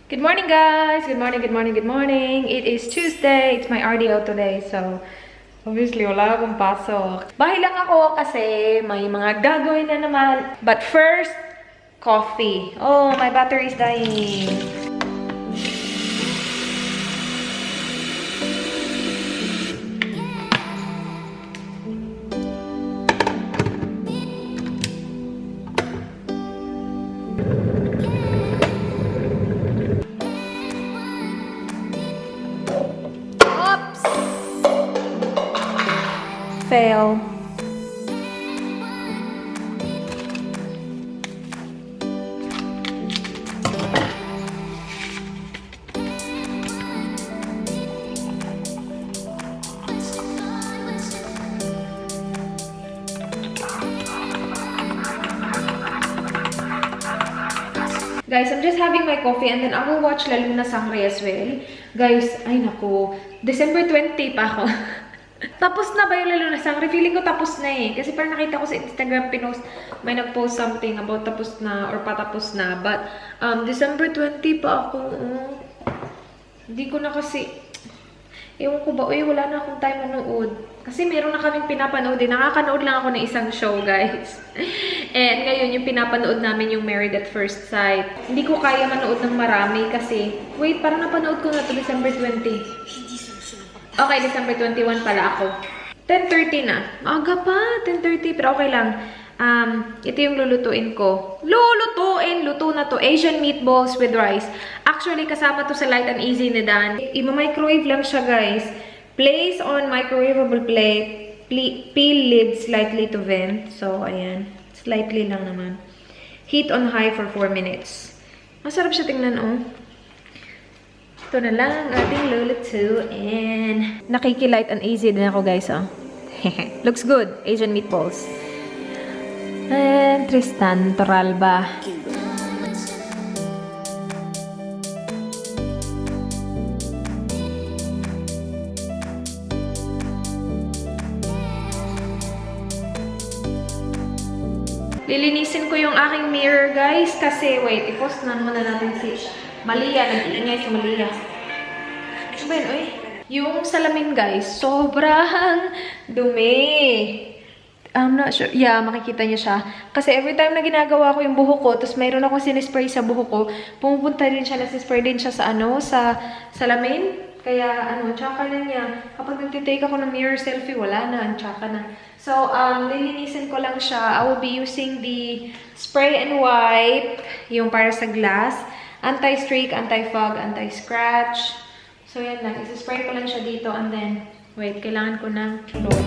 Good morning, guys! Good morning, good morning, good morning! It is Tuesday. It's my RDO today, so obviously wala akong pasok. Bahay lang ako kasi may mga gagawin na naman. But first, coffee. Oh, my battery is dying. Fail. Guys, I'm just having my coffee and then I will watch La Luna Sangre as well. Guys, ay naku, December 20 pa ako. Tapos na ba yung La Luna Sangre? Feeling ko tapos na eh. Kasi parang nakita ko sa Instagram, pinost, may nag-post something about tapos na or patapos na. But, December 20 pa ako. Hindi ko na kasi, ewan ko ba, wala na akong time manood. Kasi meron na kaming pinapanood din. Nakakanood lang ako ng isang show, guys. And ngayon, yung pinapanood namin yung Married at First Sight. Hindi ko kaya manood ng marami kasi, wait, parang napanood ko na to December 20. Okay, December 21 pala ako. 10:30 na. Aga pa, 10:30. Pero okay lang. Ito yung lulutuin ko. Luto na to. Asian meatballs with rice. Actually, kasama to sa Light and Easy ni Dan. Ima-microwave lang siya, guys. Place on microwavable plate. Peel lid slightly to vent. So, ayan. Slightly lang naman. Heat on high for 4 minutes. Masarap siya tingnan, oh. Ito na lang ang ating lulutuin. Nakiki-light and easy din ako, guys, oh. Looks good. Asian meatballs. And Tristan Torralba. Lilinisin ko yung aking mirror, guys, kasi, wait, i-post na muna natin si Malia. Nag-iingay si Malia. Ano ba yun, oy? Yung salamin, guys, sobrang dumi. I'm not sure. Yeah, makikita niyo siya. Kasi every time na ginagawa ko yung buhok ko, tapos mayroon akong sinispray sa buhok ko, pumupunta din siya, nasispray din siya sa sa salamin. Kaya, tsaka na niya. Kapag nagtitake ako ng mirror selfie, wala na, tsaka na. So, lilinisin ko lang siya. I will be using the spray and wipe, yung para sa glass. Anti-streak, anti-fog, anti-scratch. So, yan lang. Isa-spray ko lang siya dito and then, wait, kailangan ko ng floor.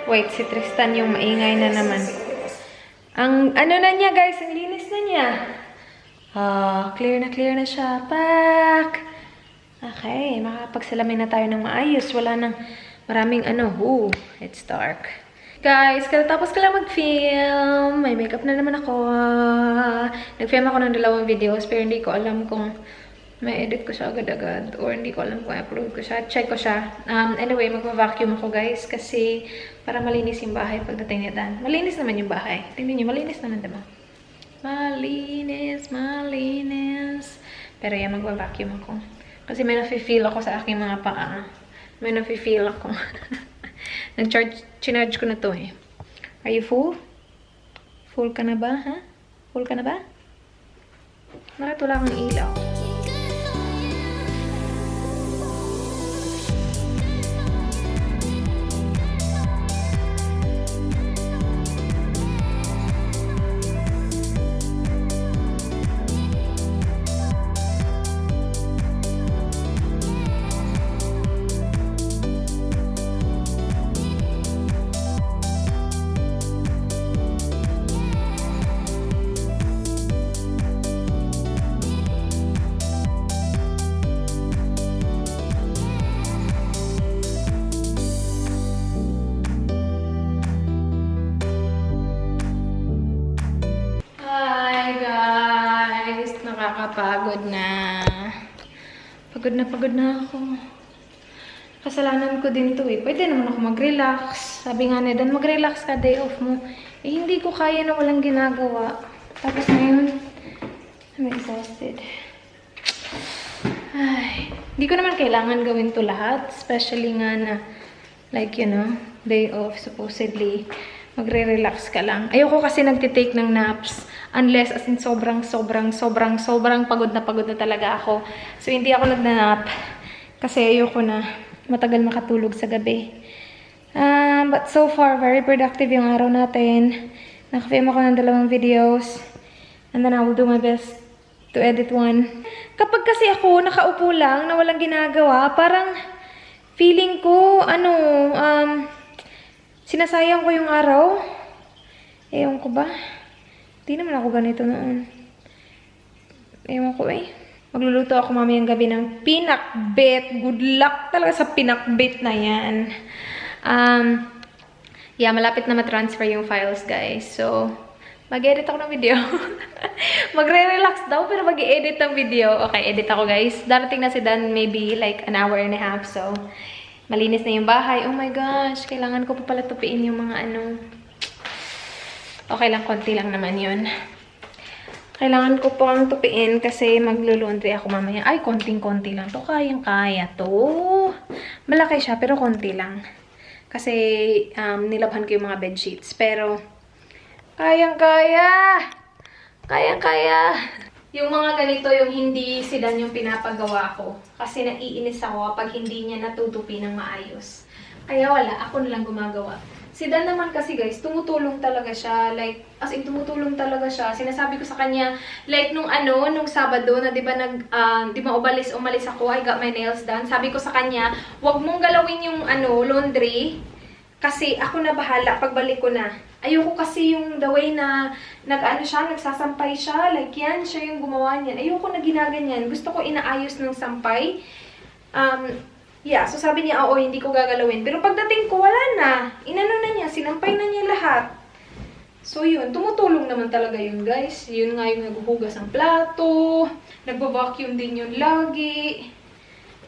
Wait, si Tristan yung maingay na naman. Ang, na niya, guys, ang linis na niya. Clear na siya. Pak! Okay, makapagsalamin na tayo ng maayos. Wala nang maraming it's dark. Guys, katapos ko lang mag-film. May makeup na naman ako. Nag-film ako ng 2 videos, pero hindi ko alam kung may edit ko siya agad-agad or hindi ko alam kung upload ko siya. Check ko siya. Anyway, magpa-vacuum ako, guys, kasi para malinis yung bahay pagdating ni Dan. Malinis naman yung bahay. Tingnan niyo, malinis naman, diba? Malinis. Pero yan, magpa-vacuum ako. Kasi may nafe-feel ako sa aking mga paa. May nafe-feel ako. Chinarge ko na to eh. Are you full? Full ka na ba, ha? Full ka na ba? Bakit wala kang ilaw? nakakapagod na. Pagod na ako. Kasalanan ko din to eh. Pwede naman ako mag-relax. Sabi nga na, Dan, mag-relax ka, day off mo. Eh, hindi ko kaya na walang ginagawa. Tapos ngayon, I'm exhausted. Ay, hindi ko naman kailangan gawin to lahat. Especially nga na, like, you know, day off, supposedly, magre-relax ka lang. Ayoko kasi nagtitake ng naps. Unless, as in, sobrang pagod na talaga ako. So, hindi ako nag-nap. Kasi ayoko na matagal makatulog sa gabi. But so far, very productive yung araw natin. Naka-film ako ng 2 videos. And then I will do my best to edit one. Kapag kasi ako nakaupo lang na walang ginagawa, parang feeling ko, sinasayang ko yung araw. Ewan ko ba? Hindi naman ako ganito noon. Ewan ko eh. Magluluto ako mamayang gabi ng pinakbet. Good luck talaga sa pinakbet na yan. Yeah, malapit na ma-transfer yung files, guys. So, mag-edit ako ng video. Magre-relax daw, pero mag-edit ng video. Okay, edit ako, guys. Darating na si Dan, maybe like an hour and a half. So, malinis na yung bahay. Oh my gosh, kailangan ko pa pala tupiin yung mga Okay lang, konti lang naman yun. Kailangan ko pang tupiin kasi magluluntry ako mamaya. Ay, konting-konti lang to. Kayang-kaya to. Malaki siya, pero konti lang. Kasi nilabhan ko yung mga bedsheets. Pero, kayang-kaya! Kayang-kaya! Yung mga ganito, yung hindi sidan yung pinapagawa ko. Kasi naiinis ako kapag hindi niya natutupi ng maayos. Kaya wala, ako nalang gumagawa. Si Dan naman kasi guys, tumutulong talaga siya. Like, as in tumutulong talaga siya. Sinasabi ko sa kanya, like nung Sabado na 'di ba umalis ako, I got my nails done. Sabi ko sa kanya, "Wag mong galawin yung laundry kasi ako na bahala pagbalik ko na." Ayoko kasi yung the way na nagsasampay siya, like yan, siya yung gumawa niyan. Ayoko na ginaganyan. Gusto ko inaayos ng sampay. Yeah, so sabi niya, oo, hindi ko gagalawin. Pero pagdating ko, wala na. Inano na niya, sinampay na niya lahat. So yun, tumutulong naman talaga yun, guys. Yun nga yung naghuhugas ng plato, nagbo-vacuum din yun lagi,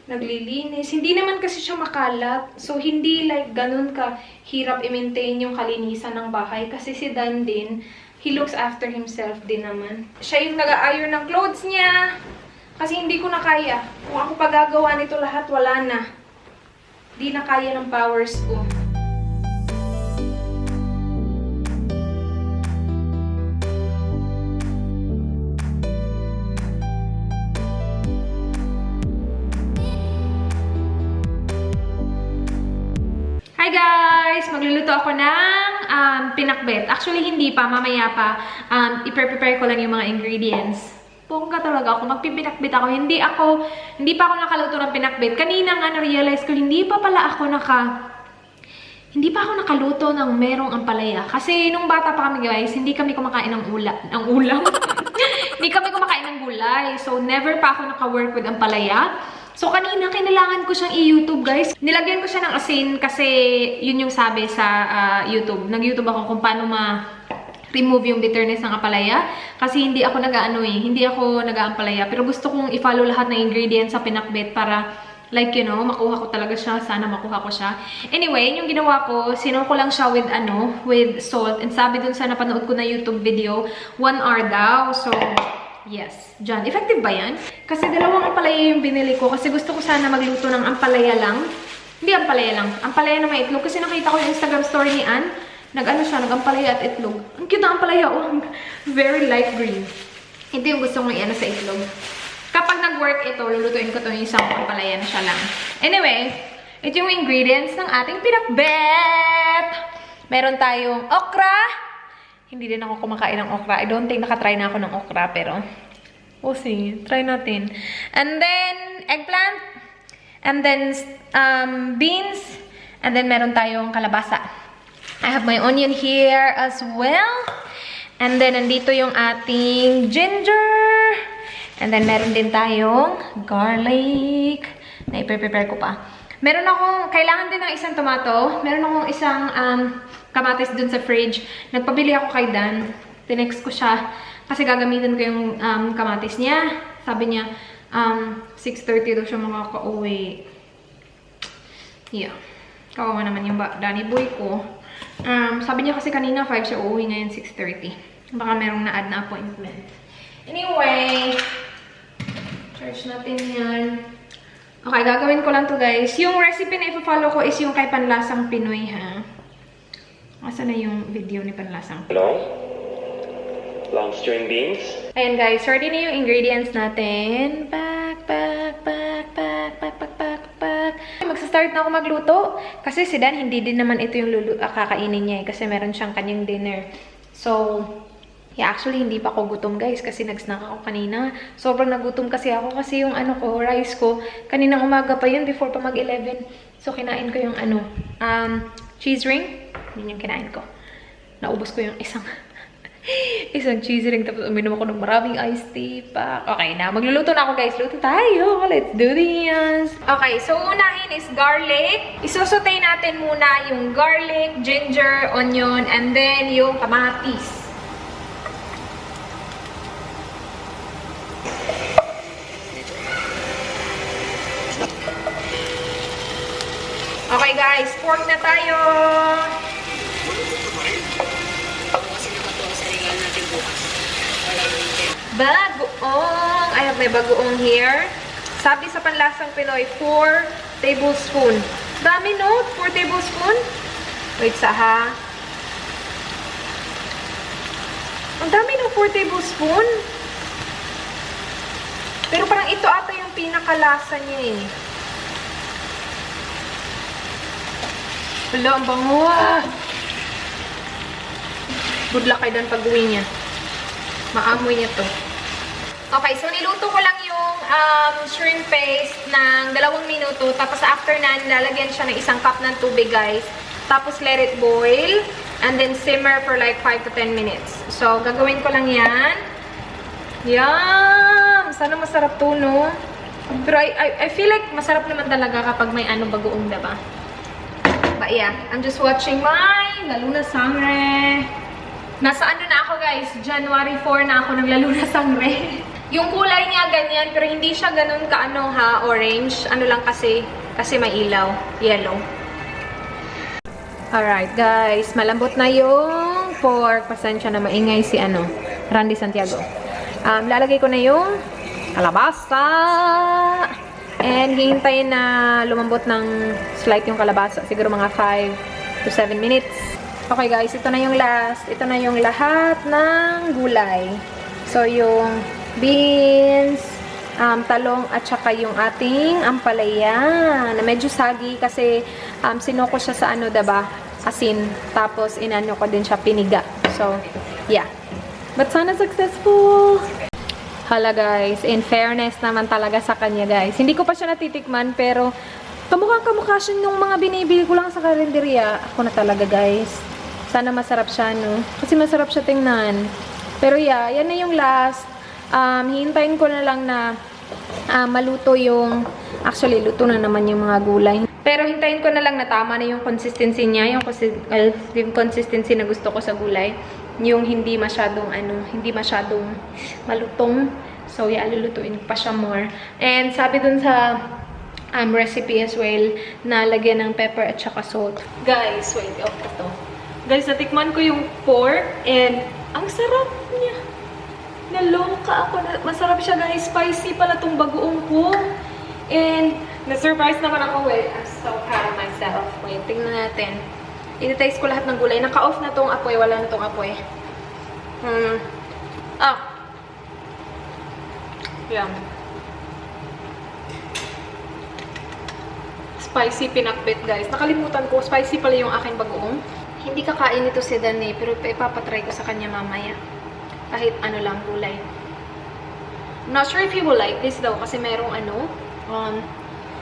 naglilinis. Hindi naman kasi siya makalat. So hindi like ganun ka hirap i-maintain yung kalinisan ng bahay. Kasi si Dan din, he looks after himself din naman. Siya yung nag-a-iron ng clothes niya. Kasi hindi ko na kaya. Kung ako pagagawa nito lahat, wala na. Hindi na kaya ng powers ko. Hi guys! Magluluto ako ng pinakbet. Actually, hindi pa. Mamaya pa. I-prepare ko lang yung mga ingredients. Bongga talaga ako. Magpipinakbit ako. Hindi pa ako nakaluto ng pinakbit. Kanina nga na-realize ko, hindi pa ako nakaluto ng merong ampalaya. Kasi nung bata pa kami guys, hindi kami kumakain ng ulam. Hindi kami kumakain ng gulay. So, never pa ako naka-work with ampalaya. So, kanina, kailangan ko siyang i-YouTube, guys. Nilagyan ko siya ng asin kasi yun yung sabi sa YouTube. Nag-YouTube ako kung paano remove yung bitterness ng apalaya. Kasi hindi ako hindi ako nag-aampalaya. Pero gusto kong i-follow lahat ng ingredients sa pinakbet para, like, you know, makuha ko talaga siya. Sana makuha ko siya. Anyway, yung ginawa ko, sinuko lang siya with salt. And sabi dun sa napanood ko na YouTube video, 1 hour daw. So, yes. Diyan. Effective ba yan? Kasi 2 ampalaya yung binili ko. Kasi gusto ko sana magluto ng ampalaya lang. Hindi ampalaya lang. Ampalaya na may itlog. Kasi nakita ko yung Instagram story ni Ann. Nag-ampalaya at itlog. Ang cute na ampalaya. Oh, very light green. Ito yung gusto kong i-ano sa itlog. Kapag nag-work ito, lulutuin ko ito yung isang ampalaya na siya lang. Anyway, ito yung ingredients ng ating pinakbet. Meron tayong okra. Hindi din ako kumakain ng okra. I don't think nakatry na ako ng okra, pero we'll see. Try natin. And then, eggplant. And then, beans. And then, meron tayong kalabasa. I have my onion here as well. And then, nandito yung ating ginger. And then, meron din tayong garlic. Na i-prepare ko pa. Meron akong, kailangan din ng isang tomato. Meron akong isang kamatis dun sa fridge. Nagpabili ako kay Dan. Tinext ko siya. Kasi gagamitin ko yung kamatis niya. Sabi niya, 6:30 daw siya makaka-uwi. Yeah. Kawawa naman yung Danny boy ko. Sabi niya kasi kanina 5 siya uuwi, ngayon 6:30. Baka merong na-add na appointment. Anyway, charge natin yan. Okay, gagawin ko lang to guys. Yung recipe na ipa-follow ko is yung kay Panlasang Pinoy, ha? Asa na yung video ni Panlasang Pinoy? Hello? Long string beans? Ayan guys, ready na yung ingredients natin. Magsa-start na ako magluto. Kasi si Dan, hindi din naman ito yung kakainin niya kasi meron siyang kanyang dinner. So, yeah, actually hindi pa ako gutom guys kasi nag-snack ako kanina. Sobrang nagutom kasi ako kasi yung rice ko, kaninang umaga pa yun before pa mag-11. So, kinain ko yung cheese ring. Yun yung kinain ko. Naubos ko yung isang cheese ring, tapos uminom ako ng maraming iced tea pa. Okay na, magluluto na ako guys. Luto tayo. Let's do this. Okay, so unahin is garlic. Isusutay natin muna yung garlic, ginger, onion, and then yung kamatis. Okay guys, pork na tayo. Bagoong! I have my bagoong here. Sabi sa Panlasang Pinoy, 4 tablespoon. Dami no? 4 tablespoon? Wait sa ha. Ang dami no, 4 tablespoon. Pero parang ito ata yung pinakalasa niya eh. Wala, ang bango ah. Good luck kay Dan pag-uwi niya. Maamoy niya to. Okay, so niluto ko lang yung shrimp paste ng 2 minuto. Tapos after na, nilalagyan siya ng 1 cup ng tubig, guys. Tapos let it boil. And then simmer for like 5 to 10 minutes. So, gagawin ko lang yan. Yum! Sana masarap to, no? Pero I feel like masarap naman talaga kapag may bagoong, diba? But yeah, I'm just watching my Lalo na Sangre. Nasa na ako guys, January 4 na ako naglalo na sangre. Yung kulay niya ganyan, pero hindi siya ganun orange. Ano lang kasi may ilaw, yellow. Alright guys, malambot na yung pork. Pasensya na maingay si Randy Santiago. Lalagay ko na yung kalabasa. And hihintayin na lumambot ng slight yung kalabasa. Siguro mga 5 to 7 minutes. Okay guys, ito na yung last. Ito na yung lahat ng gulay. So, yung beans, talong, at saka yung ating ampalaya na medyo sagi kasi sinoko siya sa diba? Asin. Tapos, inano ko din siya piniga. So, yeah. But sana successful! Hala guys, in fairness naman talaga sa kanya guys. Hindi ko pa siya natitikman pero kamukha siya nung mga binibili ko lang sa karinderya. Ako na talaga guys. Sana masarap siya, no? Kasi masarap siya tingnan. Pero yeah, yan na yung last. Hihintayin ko na lang na maluto yung... Actually, luto na naman yung mga gulay. Pero hintayin ko na lang na tama na yung consistency niya. Yung consistency na gusto ko sa gulay. Yung hindi masyadong, hindi masyadong malutong. So yeah, lulutuin pa siya more. And sabi dun sa... recipe as well, na lagyan ng pepper at saka salt. Guys, wait, ito. Guys, natikman ko yung pork and ang sarap niya. Naloka ako. Masarap siya guys. Spicy pala tong bagoong ko. And na-surprise naman ako. Wait, I'm so proud of myself. Wait, tingnan natin. I-taste ko lahat ng gulay. Naka-off na tong apoy. Wala na tong apoy. Yum. Spicy pinakbit guys. Nakalimutan ko. Spicy pala yung aking bagoong. Hindi kakain ito si Dan pero ipapatry ko sa kanya mamaya. Kahit lang gulay. I'm not sure if he will like this though kasi merong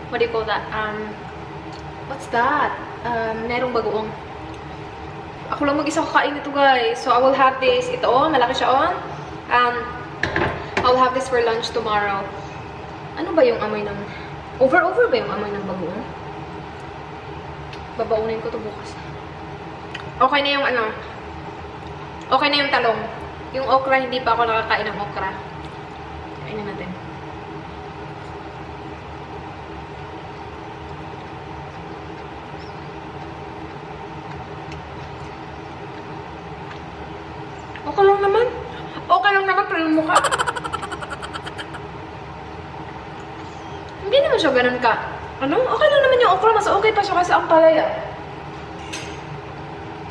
what do you call that? What's that? Merong bagoong. Ako lang mag-isa kakain ito guys. So I will have this. Ito malaki siya I'll have this for lunch tomorrow. Ano ba yung amoy ng... Over ba yung amoy ng bagoong? Babaunin ko to bukas. Okay na yung Okay na yung talong. Yung okra, hindi pa ako nakakain ng okra. Kainin natin. Okay lang naman. Okay lang naman, pero yung mukha. Hindi naman siya ganun ka. Ano? Okay lang naman yung okra. Mas okay pa siya kasi ang palaya.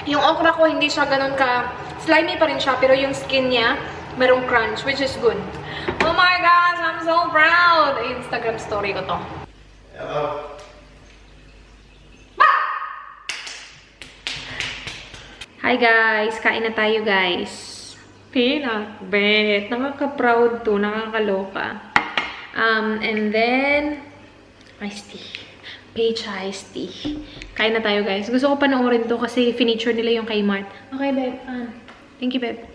Yung okra ko, hindi siya ganun ka. Slimy pa rin siya, pero yung skin niya, merong crunch, which is good. Oh my gosh, I'm so proud! Instagram story ko to. Hello. Hi guys! Kain na tayo guys. Pinakbet. Nakaka-proud to. Nakakaloka. And then, iced tea. Peach iced tea. Kain na tayo guys. Gusto ko panoorin to kasi finiture nila yung kay Mart. Okay, babe. Thank you, babe.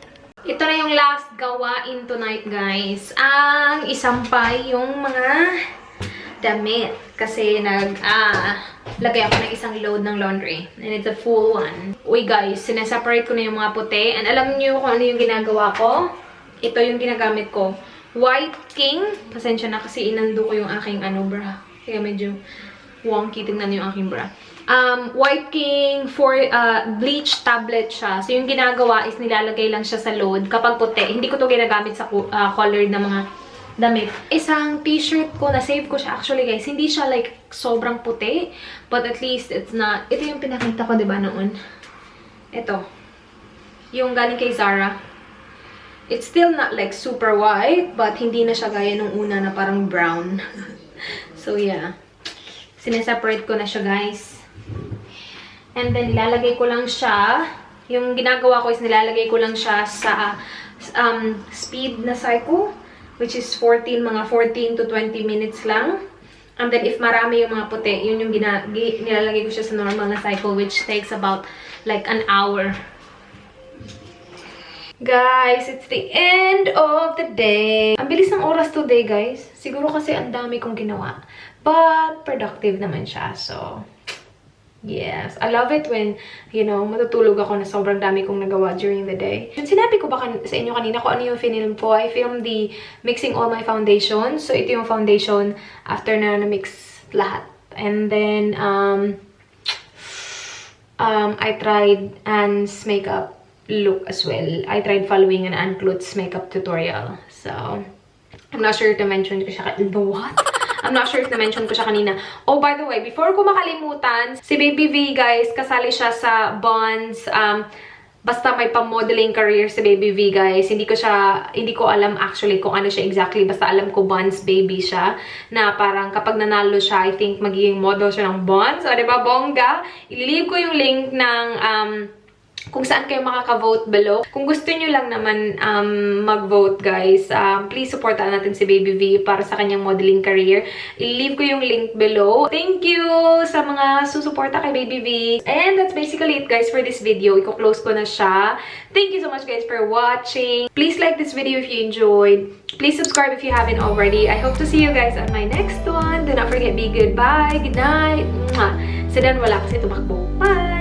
Ito na yung last gawain tonight, guys. Ang isampay yung mga damit. Kasi lagay ako ng isang load ng laundry. And it's a full one. Uy, guys, sineseparate ko na yung mga puti. And alam niyo kung ano yung ginagawa ko? Ito yung ginagamit ko. White King. Pasensya na kasi inando ko yung aking bra. Kaya medyo wonky. Tingnan niyo yung aking bra. White King for bleach tablet siya. So, yung ginagawa is nilalagay lang siya sa load kapag puti. Hindi ko to ginagamit sa colored na mga damit. Isang t-shirt ko, na-save ko siya actually guys. Hindi siya like sobrang puti. But at least it's not. Ito yung pinakita ko diba noon. Ito. Yung galing kay Zara. It's still not like super white. But hindi na siya gaya nung una na parang brown. So yeah. Sineseparate ko na siya guys. And then ilalagay ko lang siya. Yung ginagawa ko is nilalagay ko lang siya sa speed na cycle. Which is mga 14 to 20 minutes lang. And then, if marami yung mga puti, yun yung nilalagay ko siya sa normal na cycle, which takes about like an hour. Guys, it's the end of the day. Ang bilis ng oras today, guys. Siguro kasi ang dami kong ginawa. But, productive naman siya. So, yes. I love it when, matutulog ako na sobrang dami kong nagawa during the day. Sinabi ko ba sa inyo kanina kung ano yung film ko? I filmed the mixing all my foundations. So, ito yung foundation after na na-mix lahat. And then, I tried Anne's makeup look as well. I tried following an Anne Klutz makeup tutorial. So, I'm not sure to mention ko siya. What? I'm not sure if na-mention ko siya kanina. Oh, by the way, before ko makalimutan, si Baby V, guys, kasali siya sa Bonds. Basta may pang-modeling career si Baby V, guys. Hindi ko alam actually kung ano siya exactly. Basta alam ko Bonds baby siya. Na parang kapag nanalo siya, I think magiging model siya ng Bonds. O, diba, bongga? Ililive ko yung link ng kung saan kayo makaka-vote below. Kung gusto nyo lang naman mag-vote, guys, please supportan natin si Baby V para sa kanyang modeling career. I-leave ko yung link below. Thank you sa mga susuporta kay Baby V. And that's basically it, guys, for this video. Iko-close ko na siya. Thank you so much, guys, for watching. Please like this video if you enjoyed. Please subscribe if you haven't already. I hope to see you guys on my next one. Do not forget, be good. Bye. Good night. Mwah. So then, wala kasi tumakbo. Bye!